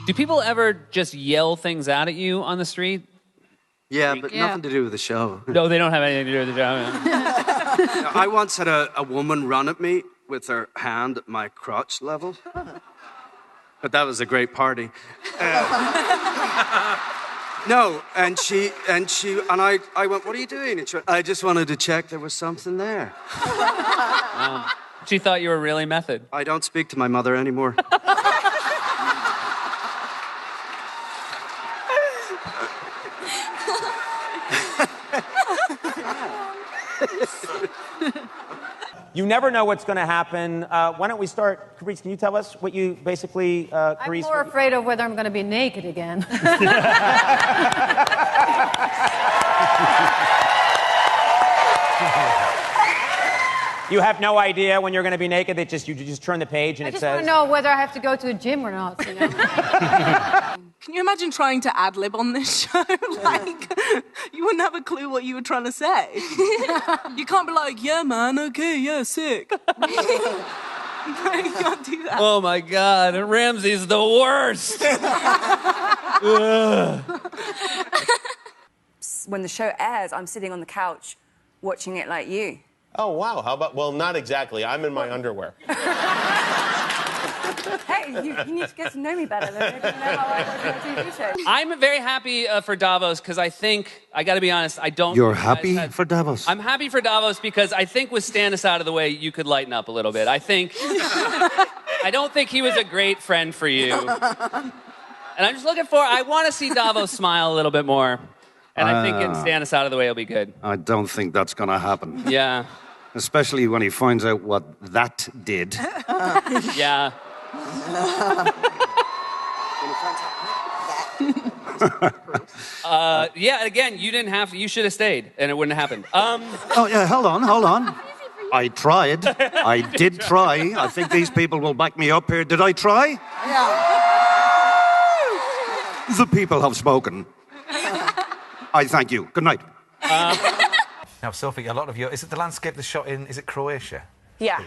Do people ever just yell things out at you on the street? Yeah, but nothing to do with the show. No, they don't have anything to do with the show. I once had a woman run at me with her hand at my crotch level. But that was a great party. No, and I went, what are you doing? And she went, I just wanted to check there was something there. She thought you were really method. I don't speak to my mother anymore. You never know what's going to happen. Why don't we start? Carice, can you tell us what you basically... I'm more afraid of whether I'm going to be naked again. You have no idea when you're going to be naked. You just turn the page and it says... I just want to know whether I have to go to a gym or not, you know? Can you imagine trying to ad-lib on this show? Like, you wouldn't have a clue what you were trying to say. You can't be like, yeah, man, okay, yeah, sick. No, you can't do that. Oh, my God. Ramsey's the worst. When the show airs, I'm sitting on the couch watching it like you. Oh, wow. How about... Well, not exactly. I'm in my underwear. Hey, you need to get to know me better than maybe you know how I work on a TV show. I'm very happy for Davos because I think, I got to be honest, I don't... You're happy for Davos? I'm happy for Davos because I think with Stannis out of the way, you could lighten up a little bit. I don't think he was a great friend for you. And I'm just I want to see Davos smile a little bit more. And I think getting Stannis out of the way will be good. I don't think that's going to happen. Yeah. Especially when he finds out what that did. Yeah. Yeah, again, you should have stayed, and it wouldn't have happened. Oh, yeah, hold on. I tried. I did try. I think these people will back me up here. Did I try? Yeah. The people have spoken. I thank you. Good night. Now, Sophie, a lot of is it the landscape that's shot in, is it Croatia? Yeah,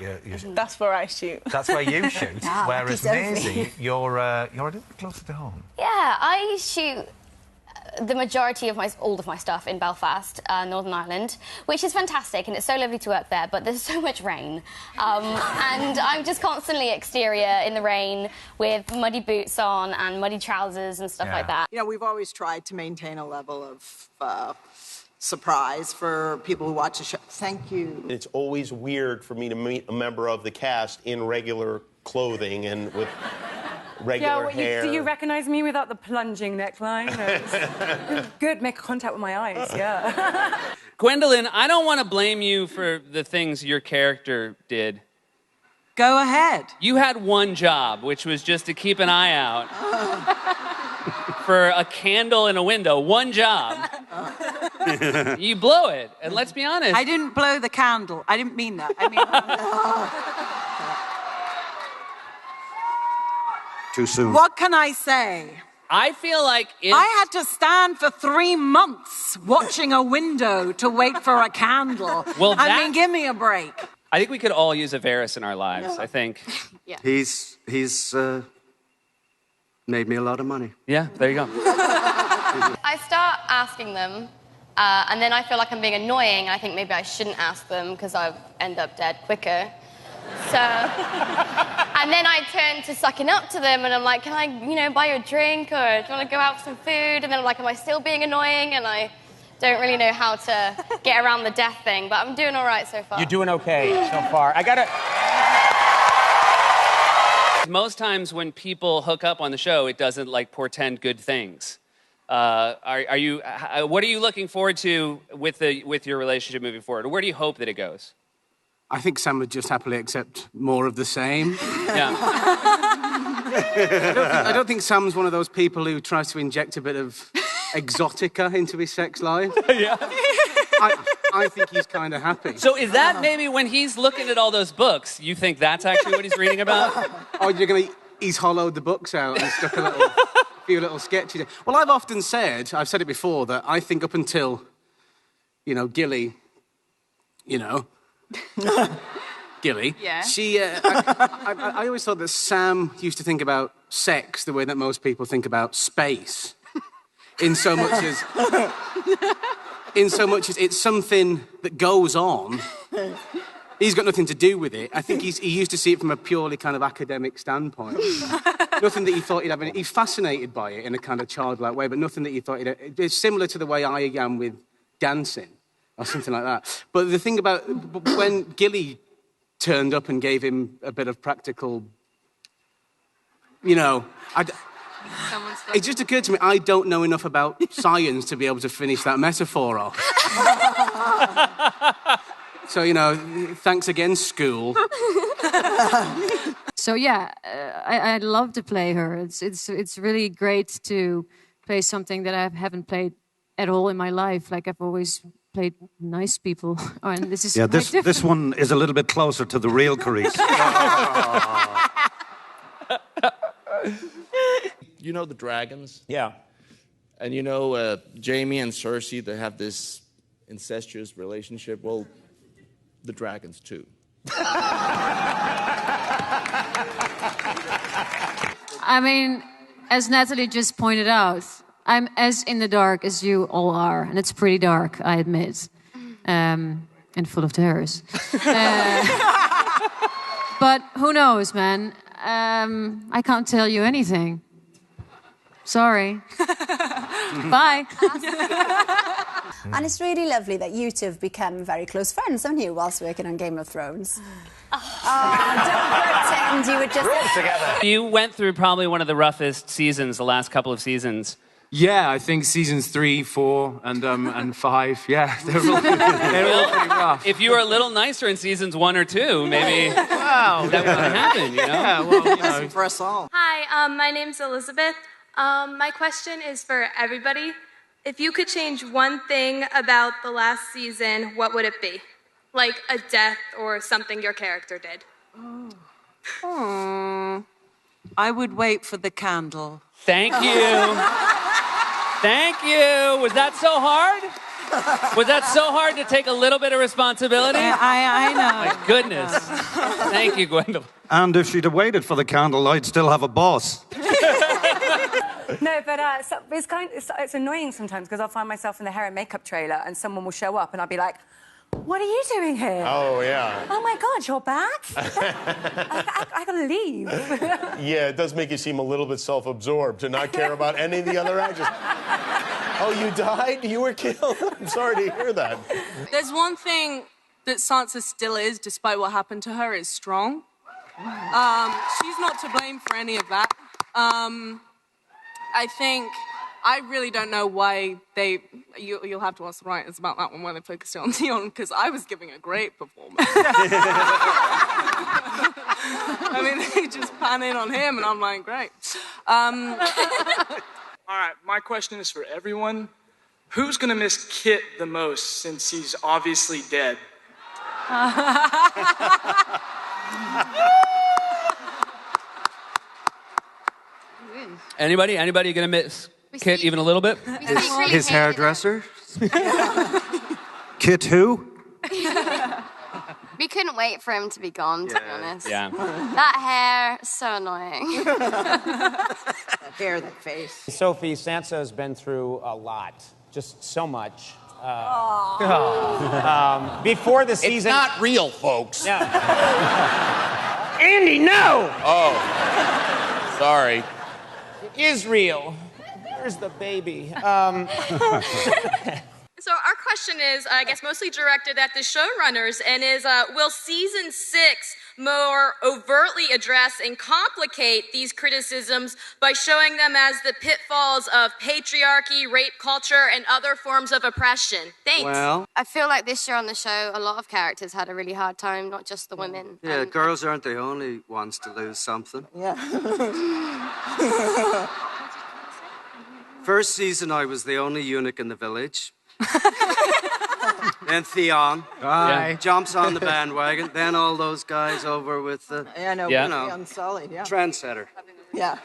that's where I shoot. That's where you shoot, whereas Maisie, you're a little closer to home. Yeah, I shoot the majority of all of my stuff in Belfast, Northern Ireland, which is fantastic, and it's so lovely to work there, but there's so much rain. And I'm just constantly exterior in the rain with muddy boots on and muddy trousers and stuff like that. You know, we've always tried to maintain a level of surprise for people who watch the show. Thank you. It's always weird for me to meet a member of the cast in regular clothing and with regular hair. Do you recognise me without the plunging neckline? Good, make contact with my eyes, yeah. Gwendolyn, I don't want to blame you for the things your character did. Go ahead. You had one job, which was just to keep an eye out for a candle in a window. One job. You blow it, and let's be honest. I didn't blow the candle. I didn't mean that. I mean... Too soon. What can I say? I feel like I had to stand for 3 months watching a window to wait for a candle. Well, I mean, give me a break. I think we could all use a Varys in our lives, I think. Yeah. He's made me a lot of money. Yeah, there you go. I start asking them, and then I feel like I'm being annoying, and I think maybe I shouldn't ask them because I'll end up dead quicker. So, and then I turn to sucking up to them, and I'm like, can I, buy you a drink, or do you want to go out for some food? And then I'm like, am I still being annoying? And I don't really know how to get around the death thing, but I'm doing all right so far. You're doing okay so far. Most times when people hook up on the show, it doesn't, portend good things. What are you looking forward to with your relationship moving forward? Or where do you hope that it goes? I think Sam would just happily accept more of the same. Yeah. I don't think Sam's one of those people who tries to inject a bit of exotica into his sex life. Yeah. I think he's kind of happy. So is that maybe when he's looking at all those books, you think that's actually what he's reading about? Oh, he's hollowed the books out and stuck a few little sketches in. Well, I've said it before, that I think up until, Gilly, Gilly. Yeah. I always thought that Sam used to think about sex the way that most people think about space. In so much as it's something that goes on. He's got nothing to do with it. I think he used to see it from a purely kind of academic standpoint. Nothing that he thought he'd have. He's fascinated by it in a kind of childlike way, but nothing that he thought he'd. It's similar to the way I am with dancing or something like that. But the thing about when Gilly turned up and gave him a bit of practical, you know, it just occurred to me, I don't know enough about science to be able to finish that metaphor off. So, you know, thanks again, school. So yeah, I love to play her. It's really great to play something that I haven't played at all in my life. Like I've always played nice people, and this is quite different. This one is a little bit closer to the real Carice. You know the dragons? Yeah. And you know Jamie and Cersei, they have this incestuous relationship. Well, the dragons too. I mean, as Natalie just pointed out, I'm as in the dark as you all are, and it's pretty dark, I admit, and full of terrors. But who knows, man? I can't tell you anything. Sorry. Bye. And it's really lovely that you two have become very close friends, haven't you, whilst working on Game of Thrones? Don't pretend you were just... together. You went through probably one of the roughest seasons, the last couple of seasons. Yeah, I think seasons 3, 4, and 5. Yeah, they're all pretty rough. If you were a little nicer in seasons 1 or 2, maybe that would have happened, you know? Yeah, well, you know. For us all. Hi, my name's Elizabeth. My question is for everybody. If you could change one thing about the last season, what would it be? Like a death or something your character did. I would wait for the candle. Thank you. Thank you. Was that so hard? Was that so hard to take a little bit of responsibility? I know. My goodness. Thank you, Gwendolyn. And if she'd have waited for the candle, I'd still have a boss. No, but it's annoying sometimes because I'll find myself in the hair and makeup trailer and someone will show up and I'll be like, what are you doing here? Oh, yeah. Oh, my God, you're back? I gotta leave. Yeah, it does make you seem a little bit self-absorbed to not care about any of the other actors. Oh, you died? You were killed? I'm sorry to hear that. There's one thing that Sansa still is, despite what happened to her, is strong. She's not to blame for any of that. I really don't know why you'll have to ask the writers about that one, why they focused on Theon, because I was giving a great performance. I mean, they just pan in on him, and I'm like, great. All right, my question is for everyone. Who's gonna miss Kit the most, since he's obviously dead? Anybody gonna miss Kit even a little bit? His hairdresser? Kit who? We couldn't wait for him to be gone, to be honest. Yeah. That hair, so annoying. That hair, that face. Sophie, Sansa's been through a lot, just so much. Before the season... It's not real, folks. Yeah. Andy, no! Oh, sorry. It is real. Where's the baby? So our question is, I guess, mostly directed at the showrunners, and is, will season 6 more overtly address and complicate these criticisms by showing them as the pitfalls of patriarchy, rape culture, and other forms of oppression? Thanks. Well, I feel like this year on the show, a lot of characters had a really hard time, not just the women. Yeah, girls aren't the only ones to lose something. Yeah. First season, I was the only eunuch in the village. Then Theon jumps on the bandwagon. Then all those guys over with the, Yeah, I know. you Yeah. know, Unsullied, yeah. trendsetter. Yeah.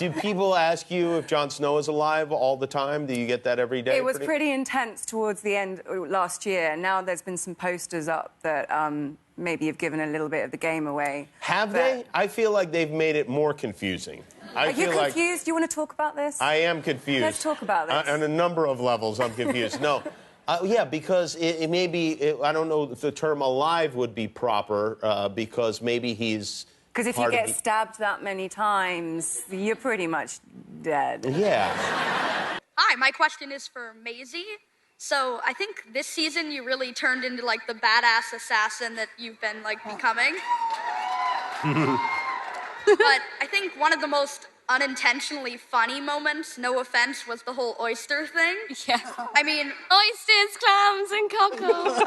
Do people ask you if Jon Snow is alive all the time? Do you get that every day? It was pretty intense towards the end last year. Now there's been some posters up that maybe have given a little bit of the game away. Have they? I feel like they've made it more confusing. Are you confused? Do you want to talk about this? I am confused. Let's talk about this. On a number of levels, I'm confused. No. Yeah, because it may be, I don't know if the term alive would be proper, because maybe he's... Because if you get stabbed that many times, you're pretty much dead. Yeah. Hi, my question is for Maisie. So I think this season you really turned into, like, the badass assassin that you've been, like, becoming. But I think one of the most unintentionally funny moments, no offense, was the whole oyster thing. Yeah. I mean... Oysters, clams, and cockles.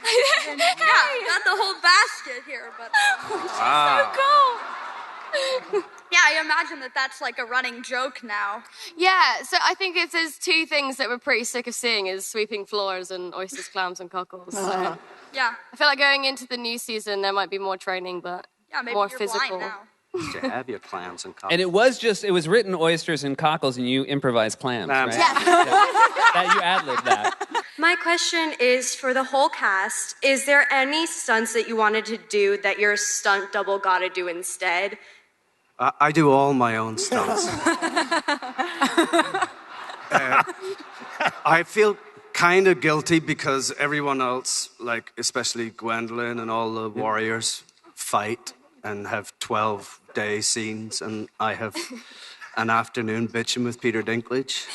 Yeah, got the whole basket here, but... So cool. Yeah, I imagine that that's like a running joke now. Yeah, so I think there's two things that we're pretty sick of seeing is sweeping floors and oysters, clams, and cockles. So Yeah. I feel like going into the new season, there might be more training, but Yeah, maybe more you're physical. blind now. To have your clams and cockles. And it was written oysters and cockles, and you improvised clams, right? Yeah. You ad-libbed that. My question is for the whole cast, is there any stunts that you wanted to do that your stunt double got to do instead? I do all my own stunts. I feel kind of guilty because everyone else, like especially Gwendolyn and all the warriors, fight and have 12-day scenes, and I have an afternoon bitching with Peter Dinklage.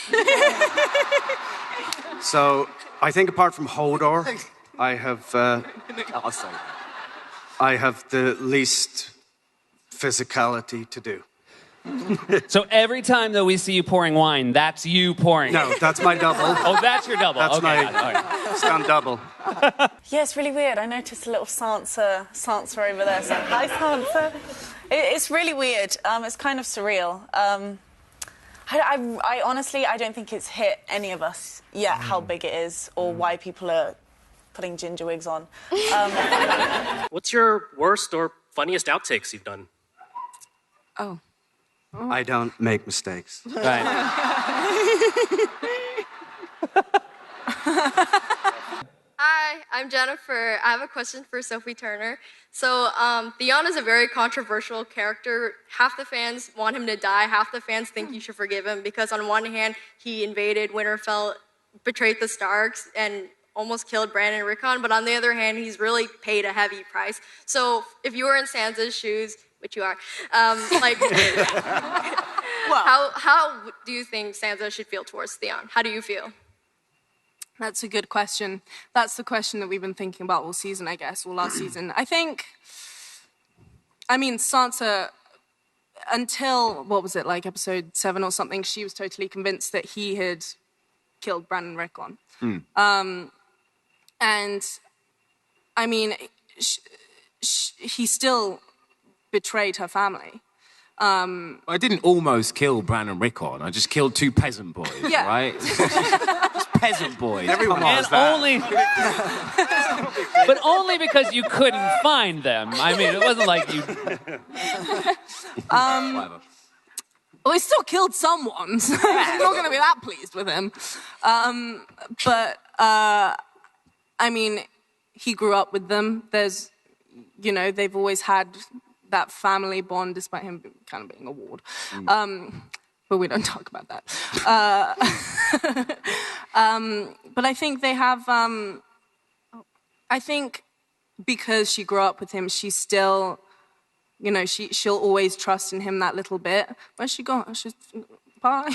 So I think apart from Hodor, I have the least physicality to do. So every time, though, we see you pouring wine, that's you pouring. No, that's my double. Oh, that's your double. That's okay, my stunt double. Yeah, it's really weird. I noticed a little Sansa over there. So, hi, Sansa. It's really weird. It's kind of surreal. I honestly, I don't think it's hit any of us yet how big it is or why people are putting ginger wigs on. What's your worst or funniest outtakes you've done? Oh. I don't make mistakes. Right. Hi, I'm Jennifer. I have a question for Sophie Turner. So, Theon is a very controversial character. Half the fans want him to die. Half the fans think you should forgive him because on one hand, he invaded Winterfell, betrayed the Starks, and almost killed Bran and Rickon. But on the other hand, he's really paid a heavy price. So, if you were in Sansa's shoes, which you are, like, how do you think Sansa should feel towards Theon? How do you feel? That's a good question. That's the question that we've been thinking about all season, I guess, or last season. I mean, Sansa, until, what was it, like episode 7 or something, she was totally convinced that he had killed Bran and Rickon. And, I mean, he still betrayed her family. I didn't almost kill Bran and Rickon. I just killed 2 peasant boys, Yeah. right? Just peasant boys. Everyone Come on. and only, but only because you couldn't find them. I mean, it wasn't like you. Well, he still killed someone, so I'm not going to be that pleased with him. But I mean, he grew up with them. There's, you know, they've always had that family bond, despite him kind of being a ward. But we don't talk about that. But I think they have, I think because she grew up with him, she's still, you know, she'll always trust in him that little bit. Where's she gone? She's, bye.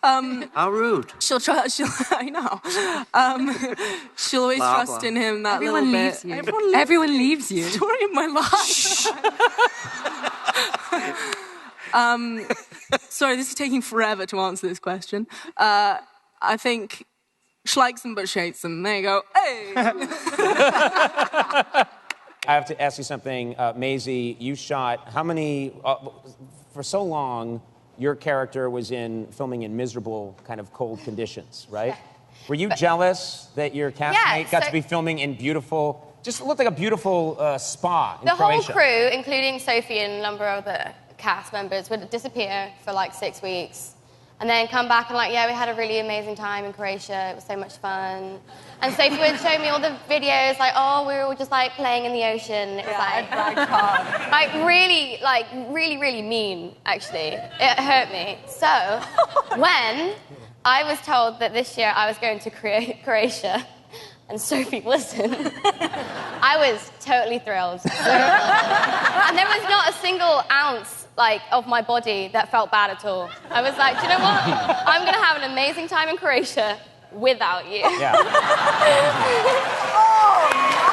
How rude. I know. She'll always Blah, trust blah. in him that Everyone little leaves bit. you. Everyone leaves you. Story of my life. Sorry, this is taking forever to answer this question. I think she likes them but she hates them. There you go. Hey! I have to ask you something, Maisie. You shot how many? For so long, your character was filming in miserable, kind of cold conditions, right? Were you jealous that your castmate got to be filming in beautiful just looked like a beautiful spa in The whole Croatia. crew, including Sophie and a number of the cast members, would disappear for like 6 weeks. And then come back and we had a really amazing time in Croatia. It was so much fun. And Sophie would show me all the videos, we were all just playing in the ocean. It was really mean, actually. It hurt me. So when I was told that this year I was going to Croatia, and Sophie wasn't, I was totally thrilled. And there was not a single ounce of my body that felt bad at all. I was like, do you know what? I'm going to have an amazing time in Croatia without you. Yeah.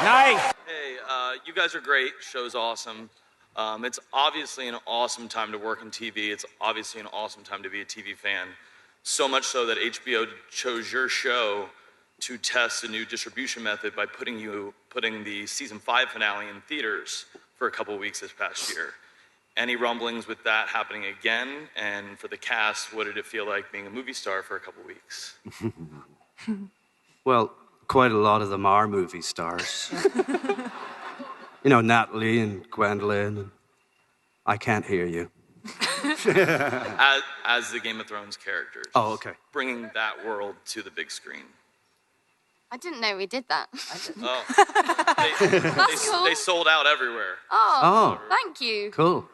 Nice. Hey, you guys are great. Show's awesome. It's obviously an awesome time to work in TV. It's obviously an awesome time to be a TV fan. So much so that HBO chose your show to test a new distribution method by putting the season 5 finale in theaters for a couple weeks this past year. Any rumblings with that happening again? And for the cast, what did it feel like being a movie star for a couple weeks? Well, quite a lot of them are movie stars. You know, Natalie and Gwendolyn. And I can't hear you. as the Game of Thrones characters. Oh, okay. Bringing that world to the big screen. I didn't know we did that. Oh. That's cool. They sold out everywhere. Oh, thank you. Cool.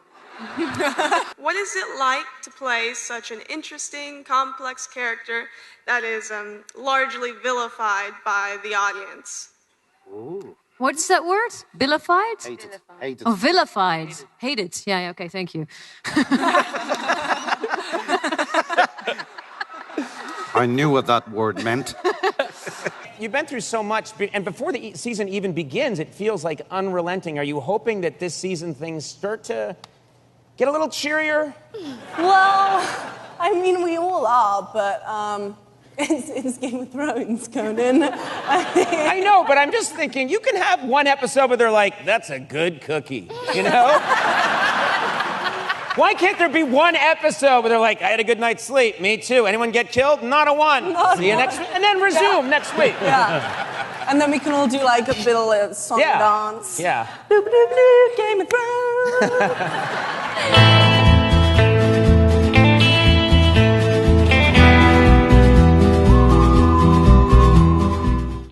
What is it like to play such an interesting, complex character that is largely vilified by the audience? Ooh. What is that word? Vilified? Hated. Oh, vilified. Hated. Yeah, okay, thank you. I knew what that word meant. You've been through so much, and before the season even begins, it feels like unrelenting. Are you hoping that this season things start to get a little cheerier? Well, I mean, we all are, but it's Game of Thrones, Conan. I know, but I'm just thinking, you can have one episode where they're like, that's a good cookie, you know? Why can't there be one episode where they're like, I had a good night's sleep, me too. Anyone get killed? Not a one. See you next week. And then resume next week. Yeah. And then we can all do a bit of song and dance. Yeah. Bloop, bloop, bloop, Game of Thrones.